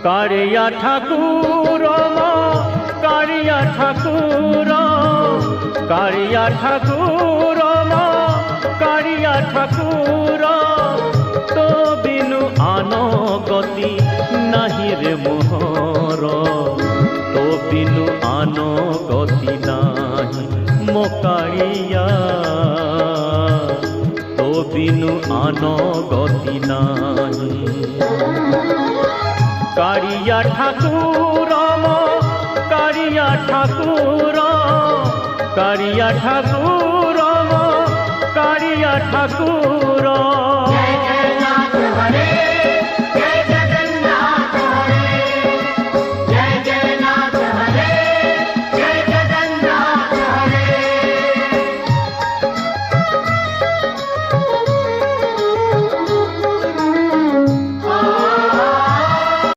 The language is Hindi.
कारिया ठाकुर कारिया ठाकुर कारिया ठाकुर कारिया ठाकुर तो बिनु आनो गति नाही रे मोहर तो बिनु आनो गति नाही मो कारिया तो बिनु आनो गति नाही कारिया ठाकुर कारिया ठाकुर कारिया ठाकुर कारिया ठाकुर